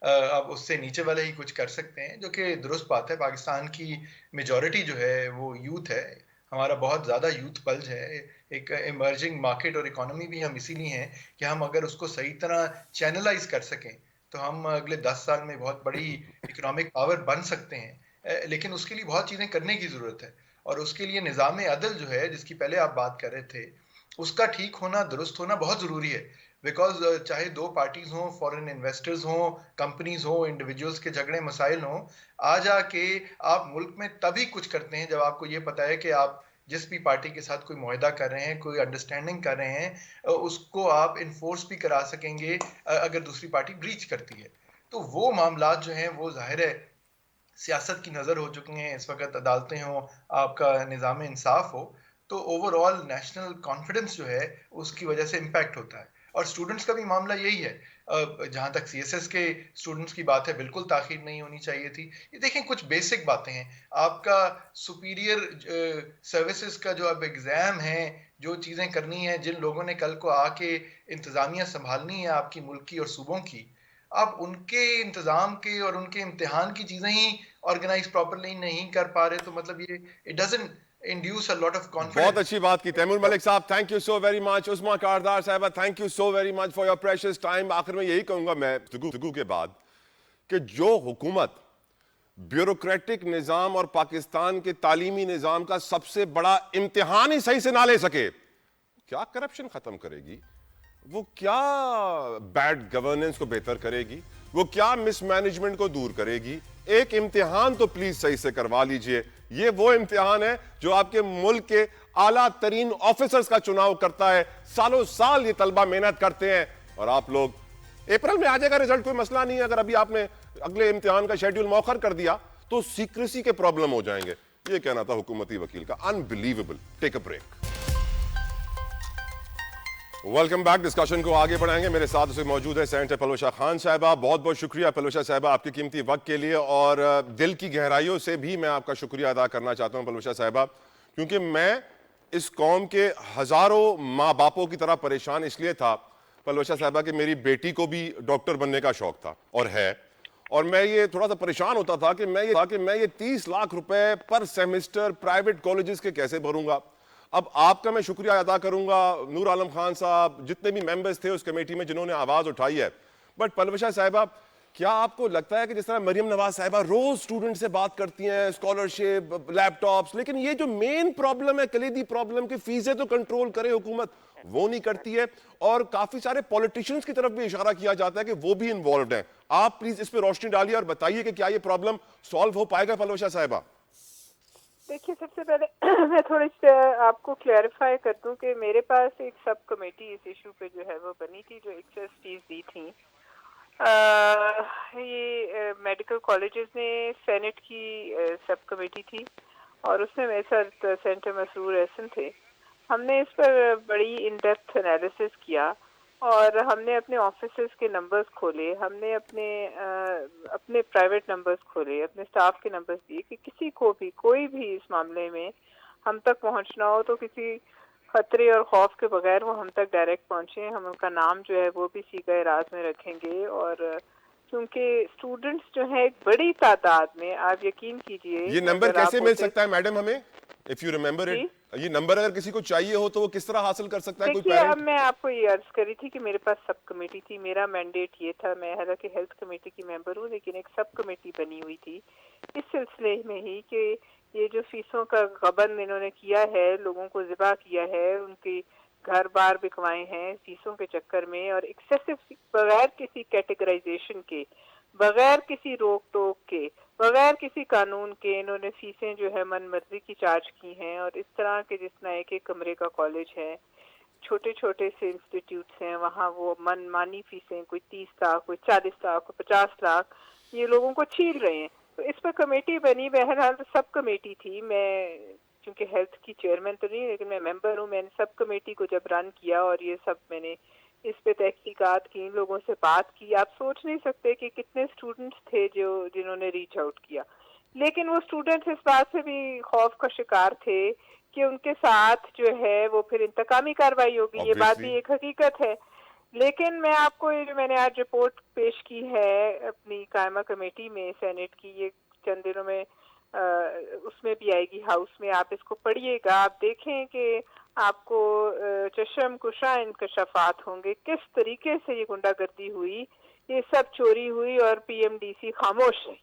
Speaker 4: अब उससे नीचे वाले ही कुछ कर सकते हैं, जो कि दुरुस्त बात है। पाकिस्तान की मेजॉरिटी जो है वो यूथ है। हमारा बहुत ज़्यादा यूथ पल्ज है। एक इमर्जिंग मार्केट और इकोनॉमी भी हम इसीलिए हैं कि हम अगर उसको सही तरह चैनलाइज कर सकें तो हम अगले 10 साल में बहुत बड़ी इकोनॉमिक पावर बन सकते हैं। लेकिन उसके लिए बहुत चीज़ें करने की ज़रूरत है, और उसके लिए निज़ाम अदल जो है, जिसकी पहले आप बात कर रहे थे, उसका ठीक होना, दुरुस्त होना बहुत ज़रूरी है। बिकॉज चाहे दो पार्टीज हों, फॉरेन इन्वेस्टर्स हों, कंपनीज हों, इंडिविजुअल्स के झगड़े मसाइल हों, आ जाके आप मुल्क में तभी कुछ करते हैं जब आपको ये पता है कि आप जिस भी पार्टी के साथ कोई मुआहदा कर रहे हैं, कोई अंडरस्टैंडिंग कर रहे हैं, उसको आप इन्फोर्स भी करा सकेंगे अगर दूसरी पार्टी ब्रीच करती है। तो वो मामलात जो हैं वो ज़ाहिर है सियासत की नज़र हो चुकी हैं इस वक्त। अदालतें हों, आपका निज़ाम इंसाफ हो, तो ओवरऑल नेशनल कॉन्फिडेंस जो है उसकी वजह से इम्पैक्ट होता है। और स्टूडेंट्स का भी मामला यही है। जहाँ तक सीएसएस के स्टूडेंट्स की बात है, बिल्कुल ताख़ीर नहीं होनी चाहिए थी। ये देखें, कुछ बेसिक बातें हैं। आपका सुपीरियर सर्विसेज का जो अब एग्ज़ाम है, जो चीज़ें करनी है, जिन लोगों ने कल को आके इंतज़ामिया संभालनी है आपकी मुल्क की और सूबों की, आप उनके इंतज़ाम के और उनके इम्तिहान की चीज़ें ही ऑर्गेनाइज प्रॉपर्ली नहीं कर पा रहे, तो मतलब ये it doesn't induce a lot of
Speaker 1: बहुत
Speaker 4: कॉन्फिडेंस।
Speaker 1: अच्छी बात की Taimur Malik sahab, thank you so very much. Usma Kardar sahiba, thank you so very much for your precious time. आखिर में यही कहूंगा मैं गुफ्तगू के बाद कि जो हुकूमत ब्यूरोक्रेटिक निजाम और पाकिस्तान के तालीमी निजाम का सबसे बड़ा इम्तिहान ही सही से ना ले सके, क्या करप्शन खत्म करेगी, वो क्या बैड गवर्नेंस को बेहतर करेगी, वो क्या मिसमैनेजमेंट को दूर करेगी। एक इम्तिहान तो प्लीज सही से करवा लीजिए। ये वो इम्तिहान है जो आपके मुल्क के आला तरीन ऑफिसर्स का चुनाव करता है। सालों साल ये तलबा मेहनत करते हैं, और आप लोग, अप्रैल में आ जाएगा रिजल्ट, कोई मसला नहीं है। अगर अभी आपने अगले इम्तिहान का शेड्यूल मौखर कर दिया तो सीक्रेसी के प्रॉब्लम हो जाएंगे। ये कहना था हुकूमती वकील का। Unbelievable. Take a break. Welcome back. Discussion को आगे बढ़ाएंगे। मेरे साथ उसे मौजूद है सेनेटर पलवशा खान साहिबा। बहुत बहुत शुक्रिया पलवशा साहिबा आपके कीमती वक्त के लिए, और दिल की गहराइयों से भी मैं आपका शुक्रिया अदा करना चाहता हूं पलवशा साहिबा, क्योंकि मैं इस कौम के हजारों माँ बापों की तरह परेशान इसलिए था पलवशा साहिबा कि मेरी बेटी को भी डॉक्टर बनने का शौक था और है, और मैं ये थोड़ा सा परेशान होता था कि मैं ये 30 लाख रुपए पर सेमेस्टर प्राइवेट कॉलेजेस के कैसे भरूंगा। अब आपका मैं शुक्रिया अदा करूंगा, नूर आलम खान साहब, जितने भी मेंबर्स थे उस कमेटी में जिन्होंने आवाज उठाई है। बट पलवशा साहिबा, क्या आपको लगता है कि जिस तरह मरियम नवाज साहिबा रोज स्टूडेंट से बात करती हैं, स्कॉलरशिप, लैपटॉप्स, लेकिन ये जो मेन प्रॉब्लम है, कलीदी प्रॉब्लम की फीसें तो कंट्रोल करे हुकूमत, वो नहीं करती है, और काफी सारे पॉलिटिशियंस की तरफ भी इशारा किया जाता है कि वो भी इन्वॉल्व हैं। आप प्लीज इस पर रोशनी डालिए और बताइए कि क्या ये प्रॉब्लम सॉल्व हो पाएगा पलवशा साहिबा।
Speaker 5: देखिए, सबसे पहले मैं थोड़ी सी आपको क्लैरिफाई कर दूं कि मेरे पास एक सब कमेटी इस इशू पे जो है वो बनी थी, जो एक्सएसटीज दी थी। ये मेडिकल कॉलेजेस ने सेनेट की सब कमेटी थी, और उसमें मेरे साथ सेनेटर मसरूर एहसन थे। हमने इस पर बड़ी इन डेप्थ एनालिसिस किया, और हमने अपने ऑफिसर्स के नंबर्स खोले, हमने अपने प्राइवेट नंबर्स खोले, अपने स्टाफ के नंबर्स दिए कि किसी को भी कोई भी इस मामले में हम तक पहुंचना हो तो किसी खतरे और खौफ के बगैर वो हम तक डायरेक्ट पहुंचे। हम उनका नाम जो है वो भी सीगा राज में रखेंगे, और क्योंकि स्टूडेंट्स जो है एक बड़ी तादाद में, आप यकीन कीजिए,
Speaker 1: ये नंबर
Speaker 5: अगर आप
Speaker 1: कैसे मिल
Speaker 5: होते
Speaker 1: सकता है मैडम हमें, if you remember
Speaker 5: ji,
Speaker 1: it? ये नंबर अगर किसी को चाहिए हो तो वो किस तरह हासिल कर सकता है कोई
Speaker 5: देखिए अब
Speaker 1: पेरेंट?
Speaker 5: मैं आपको ये अर्ज करी थी कि मेरे पास सब कमेटी थी, मेरा मैंडेट ये था, मैं हालांकि हेल्थ कमेटी की मेंबर हूँ, लेकिन एक सब कमेटी बनी हुई थी इस सिलसिले में ही कि ये जो फीसों का गबन इन्होंने किया है, लोगों को ज़िबा किया है, उनके घर बार बिकवाए हैं फीसों के चक्कर में, और एक्सेसिव, बगैर किसी कैटेगराइजेशन के, बगैर किसी रोक टोक के, बगैर किसी कानून के इन्होंने फीसें जो है मन मर्जी की चार्ज की हैं। और इस तरह के जिस तरह एक एक कमरे का कॉलेज है, छोटे छोटे से इंस्टीट्यूट्स हैं, वहाँ वो मनमानी फीसें, कोई 30 लाख, कोई 40 लाख, कोई 50 लाख, ये लोगों को छील रहे हैं। तो इस पर कमेटी बनी, बहरहाल सब कमेटी थी, मैं चूंकि हेल्थ की चेयरमैन तो नहीं, लेकिन मैं मेंबर हूँ, मैंने सब कमेटी को जब रन किया और ये सब मैंने इस पे तहकीकात की, इन लोगों से बात की, आप सोच नहीं सकते कि कितने स्टूडेंट्स थे जो जिन्होंने रीच आउट किया। लेकिन वो स्टूडेंट्स इस बात से भी खौफ का शिकार थे कि उनके साथ जो है वो फिर इंतकामी कार्रवाई होगी, ये बात भी
Speaker 1: ऑब्वियसली
Speaker 5: एक हकीकत है। लेकिन मैं आपको ये जो मैंने आज रिपोर्ट पेश की है अपनी कायमा कमेटी में सेनेट की, ये चंद दिनों में उसमें भी आएगी हाउस में, आप इसको पढ़िएगा, आप देखें कि आपको चशम कुशा इंकशाफात होंगे किस तरीके से ये गुंडागर्दी हुई, ये सब चोरी हुई और पीएमडीसी खामोश है।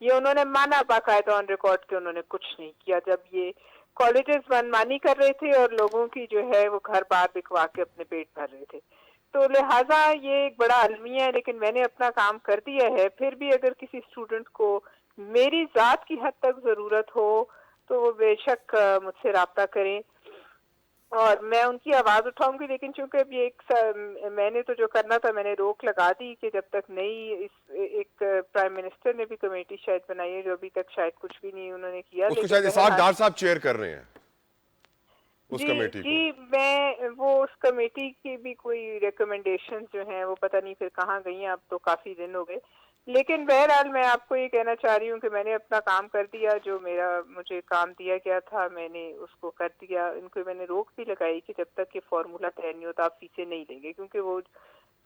Speaker 5: ये उन्होंने माना बाकायदा ऑन रिकॉर्ड कि उन्होंने कुछ नहीं किया, जब ये कॉलेजेस मनमानी कर रहे थे और लोगों की जो है वो घर बार बिकवा के अपने पेट भर रहे थे। तो लिहाजा ये एक बड़ा अलमिया है, लेकिन मैंने अपना काम कर दिया है। फिर भी अगर किसी स्टूडेंट को मेरी जात की हद तक जरूरत हो तो वो बेशक मुझसे राब्ता करें और मैं उनकी आवाज उठाऊंगी। लेकिन चूंकि अभी मैंने तो जो करना था मैंने रोक लगा दी कि जब तक नई एक प्राइम मिनिस्टर ने भी कमेटी शायद बनाई है, जो अभी तक शायद कुछ भी नहीं उन्होंने किया।
Speaker 1: उसको
Speaker 5: लेकिन
Speaker 1: शायद इसाक डार साहब चेयर कर रहे हैं उस
Speaker 5: जी
Speaker 1: कमेटी को।
Speaker 5: जी, मैं वो उस कमेटी की भी कोई रिकमेंडेशन जो हैं वो पता नहीं फिर कहाँ गई हैं, अब तो काफी दिन हो गए। लेकिन बहरहाल मैं आपको ये कहना चाह रही हूँ कि मैंने अपना काम कर दिया, जो मुझे काम दिया गया था मैंने उसको कर दिया। इनको मैंने रोक भी लगाई कि जब तक ये फॉर्मूला तय नहीं होता आप फीसें नहीं लेंगे, क्योंकि वो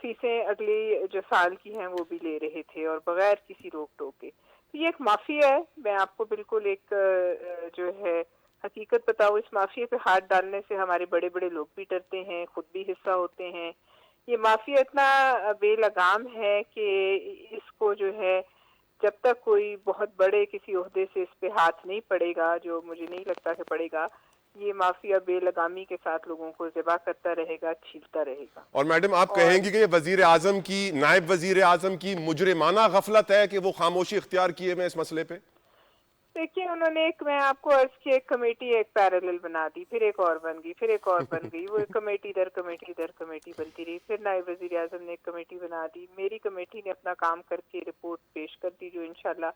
Speaker 5: फीसें अगली जो साल की हैं वो भी ले रहे थे और बगैर किसी रोक टोक के। तो ये एक माफिया है, मैं आपको बिल्कुल एक जो है हकीकत बताऊं, इस माफिया पे हाथ डालने से हमारे बड़े बड़े लोग भी डरते हैं, खुद भी हिस्सा होते हैं। ये माफिया इतना बेलगाम है कि इसको जो है जब तक कोई बहुत बड़े किसी ओहदे से इस पे हाथ नहीं पड़ेगा, जो मुझे नहीं लगता कि पड़ेगा, ये माफिया बेलगामी के साथ लोगों को ज़िबा करता रहेगा, छीलता रहेगा।
Speaker 1: और मैडम आप कहेंगी कि ये वजीर आजम की, नायब वजीर आजम की मुजरिमाना गफलत है कि वो खामोशी इख्तियार किए हुए इस मसले पे?
Speaker 5: देखिए उन्होंने मैं आपको अर्ज की, एक कमेटी एक पैरेलल बना दी, फिर एक और बन गई, फिर एक और बन गई, वो एक कमेटी दर कमेटी बनती रही। फिर नायब वजीर आजम ने एक कमेटी बना दी, मेरी कमेटी ने अपना काम करके रिपोर्ट पेश कर दी, जो इंशाल्लाह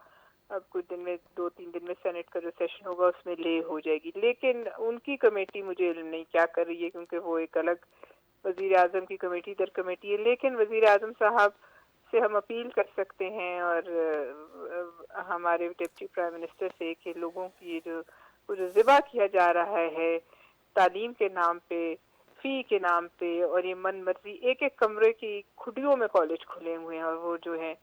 Speaker 5: अब कुछ दिन में 2-3 दिन में सेनेट का जो सेशन होगा उसमें ले हो जाएगी। लेकिन उनकी कमेटी मुझे इल्म नहीं क्या कर रही है, क्योंकि वो एक अलग वजीर आजम की कमेटी दर कमेटी है। लेकिन वजीर आजम साहब से हम अपील कर सकते हैं और हमारे डिप्टी प्राइम मिनिस्टर से कि लोगों की जो ज़िबा किया जा रहा है तालीम के नाम पे, फी के नाम पे, और ये मन मर्जी एक एक कमरे की खुडियों में कॉलेज खुले हुए हैं और वो जो है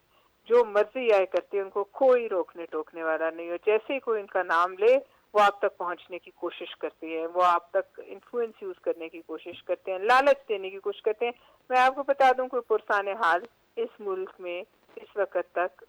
Speaker 5: जो मर्जी आए करते हैं, उनको कोई रोकने टोकने वाला नहीं। और जैसे ही कोई इनका नाम ले वो आप तक पहुंचने की कोशिश करते हैं, वो आप तक इन्फ्लुएंस यूज करने की कोशिश करते हैं, लालच देने की कोशिश करते हैं। मैं आपको बता दूं कोई पुरसाने हाल इस मुल्क में इस वक्त तक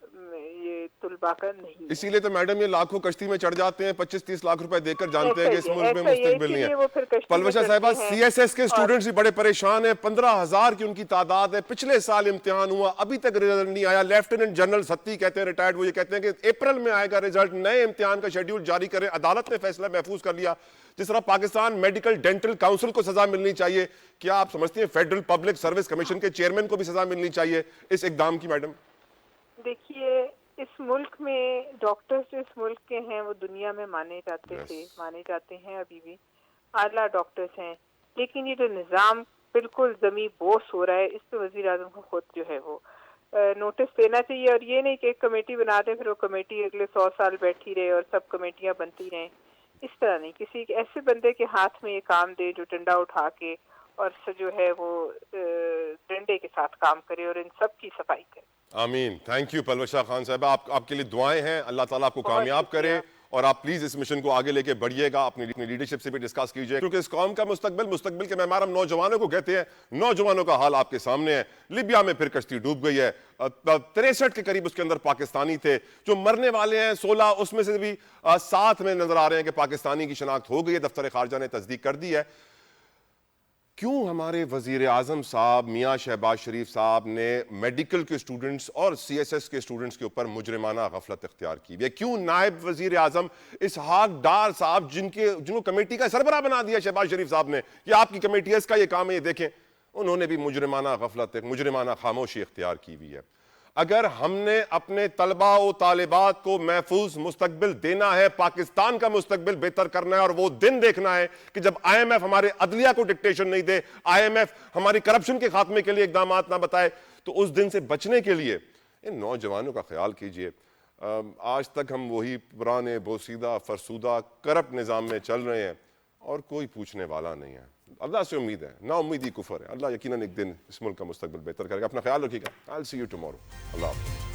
Speaker 5: ये तुलबा का नहीं।
Speaker 1: इसीलिए तो मैडम ये लाखों कश्ती में चढ़ जाते हैं, 25-30 लाख रुपए देकर, जानते हैं कि इस मुल्क में मुस्तकबिल नहीं है। पलवशा साहिबा, सीएसएस के स्टूडेंट्स भी बड़े परेशान हैं, 15,000 की उनकी तादाद है। पिछले साल इम्तिहान हुआ, अभी तक रिजल्ट नहीं आया। लेफ्टिनेंट जनरल सत्ती कहते हैं, रिटायर्ड, वो ये कहते हैं कि अप्रैल में आएगा रिजल्ट, नए इम्तिहान का शेड्यूल जारी करें। अदालत ने फैसला महफूज कर लिया। जिस तरह पाकिस्तान मेडिकल डेंटल काउंसिल को सजा मिलनी चाहिए, क्या आप समझती हैं फेडरल पब्लिक सर्विस कमीशन के चेयरमैन को भी सजा मिलनी चाहिए इस इकदाम की? मैडम
Speaker 5: देखिए, इस मुल्क में डॉक्टर्स जो इस मुल्क के हैं वो दुनिया में माने जाते थे, माने जाते हैं, अभी भी आला डॉक्टर्स हैं। लेकिन ये जो निज़ाम बिल्कुल जमी बोस हो रहा है, इस पे वजीर आजम को खुद जो है वो नोटिस देना चाहिए। और ये नहीं कि एक कमेटी बना दे फिर वो कमेटी अगले 100 साल बैठी रहे और सब कमेटियां बनती रहें। इस तरह नहीं, किसी ऐसे बंदे के हाथ में ये काम दे जो डंडा उठा के और जो है वो डंडे के साथ काम करे और इन सब की सफाई करे।
Speaker 1: आमीन। थैंक यू पलवशा खान साहब, आपके लिए दुआएं हैं, अल्लाह ताला आपको कामयाब करे और आप प्लीज इस मिशन को आगे लेके बढ़िएगा, अपनी लीडरशिप से भी डिस्कस कीजिए, क्योंकि इस कौम का मुस्तकबिल के मेहमान हम नौजवानों को कहते हैं। नौजवानों का हाल आपके सामने है। लिबिया में फिर कश्ती डूब गई है, 63 के करीब उसके अंदर पाकिस्तानी थे। जो मरने वाले हैं 16, उसमें से भी 7 में नजर आ रहे हैं कि पाकिस्तानी की शनाख्त हो गई है, दफ्तर खारजा ने तस्दीक कर दी है। क्यों हमारे वजीर आजम साहब मियाँ शहबाज शरीफ साहब ने मेडिकल के स्टूडेंट्स और CSS के स्टूडेंट्स के ऊपर मुजरिमाना गफलत इख्तियार की है? क्यों नायब वजीर आजम इसहाक डार साहब, जिनको कमेटी का सरबराह बना दिया शहबाज शरीफ साहब ने, कि आपकी कमेटी है, इसका ये काम है, ये देखें, उन्होंने भी मुजरिमाना गफलत, मुजरिमाना खामोशी इख्तियार की हुई है। अगर हमने अपने तलबा और तालिबात को महफूज मुस्तकबिल देना है, पाकिस्तान का मुस्तकबिल बेहतर करना है, और वो दिन देखना है कि जब IMF हमारे अदलिया को डिक्टेशन नहीं दे, IMF हमारी करप्शन के खात्मे के लिए इकदाम ना बताए, तो उस दिन से बचने के लिए इन नौजवानों का ख्याल कीजिए। आज तक हम वही पुराने बोसीदा फरसूदा करप्ट निज़ाम में चल रहे हैं और कोई पूछने वाला नहीं है। अल्लाह से उम्मीद है, ना उम्मीदी कुफर है। अल्लाह यकीनन एक दिन इस मुल्क का मुस्तकबिल बेहतर करेगा। अपना ख्याल रखिएगा। I will see you tomorrow. Allah हाफ़िज़।